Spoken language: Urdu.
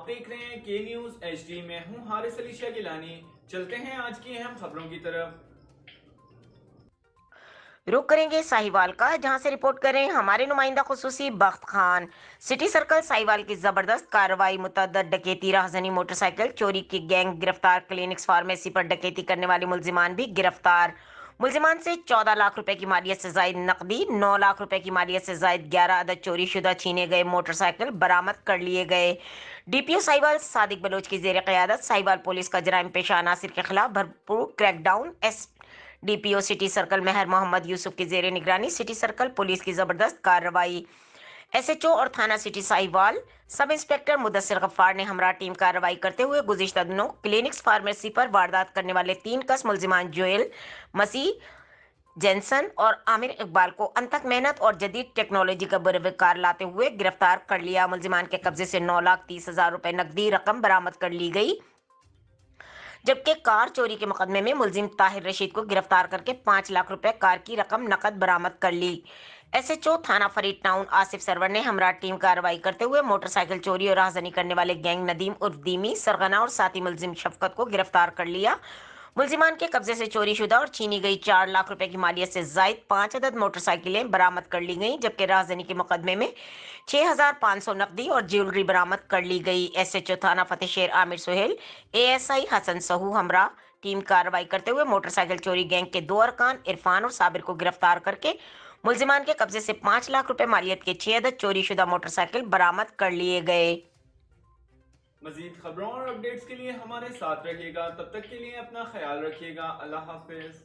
آپ دیکھ رہے ہیں کے نیوز ایچ ڈی میں ہوں حارث علی شاہ گیلانی۔ چلتے ہیں آج کی اہم خبروں کی طرف۔ رخ کریں گے ساہیوال کا، جہاں سے رپورٹ کر رہے ہیں ہمارے نمائندہ خصوصی بخت خان۔ سٹی سرکل ساہیوال کی زبردست کارروائی، متعدد ڈکیتی، راہزنی، موٹر سائیکل چوری کی گینگ گرفتار، کلینکس فارمیسی پر ڈکیتی کرنے والے ملزمان بھی گرفتار۔ ملزمان سے 14 لاکھ روپے کی مالیت سے زائد نقدی، 9 لاکھ روپے کی مالیت سے زائد 11 عدد چوری شدہ چھینے گئے موٹر سائیکل برآمد کر لیے گئے۔ ڈی پی او ساہیوال صادق بلوچ کی زیر قیادت ساہیوال پولیس کا جرائم پیشہ عناصر کے خلاف بھرپور crackdown. S D P O city circle Mehr Muhammad یوسف کی زیر نگرانی سٹی سرکل پولیس کی زبردست کارروائی۔ ایس ایچ او اور تھانہ city Sahiwal sub inspector Mudassar Ghaffar نے ہمراہ ٹیم کارروائی کرتے ہوئے گزشتہ دنوں کلینکس فارمیسی پر واردات کرنے والے 3 کس ملزمان جویل مسیح، جینسن اور عامر اقبال کو انتھک محنت اور جدید ٹیکنالوجی کا بروکار لاتے ہوئے گرفتار کر لیا۔ ملزمان کے قبضے سے 9,30,000 روپے نقدی رقم برآمد کر لی گئی، جبکہ کار چوری کے مقدمے میں ملزم طاہر رشید کو گرفتار کر کے 5 لاکھ روپے کار کی رقم نقد برآمد کر لی۔ ایس ایچ او تھانہ فرید ٹاؤن آصف سرور نے ہمراہ ٹیم کارروائی کرتے ہوئے موٹر سائیکل چوری اور راہزنی کرنے والے گینگ ندیم عرف دیمی، سرغنہ اور ساتھی ملزم شفقت کو گرفتار کر لیا۔ ملزمان کے قبضے سے چوری شدہ اور چھینی گئی 4 لاکھ روپے کی مالیت سے زائد 5 عدد موٹر سائیکلیں برآمد کر لی گئیں، جبکہ راہزنی کے مقدمے میں 6,500 نقدی اور جیولری برآمد کر لی گئی۔ ایس ایچ او تھانہ فتح شیر عامر سہیل، اے ایس آئی حسن سہو ہمراہ ٹیم کارروائی کرتے ہوئے موٹر سائیکل چوری گینگ کے 2 ارکان عرفان اور صابر کو گرفتار کر کے ملزمان کے قبضے سے 5 لاکھ روپے مالیت کے 6 عدد چوری شدہ موٹر سائیکل برآمد کر لیے گئے۔ مزید خبروں اور اپڈیٹس کے لیے ہمارے ساتھ رہیے گا، تب تک کے لیے اپنا خیال رکھیے گا۔ اللہ حافظ۔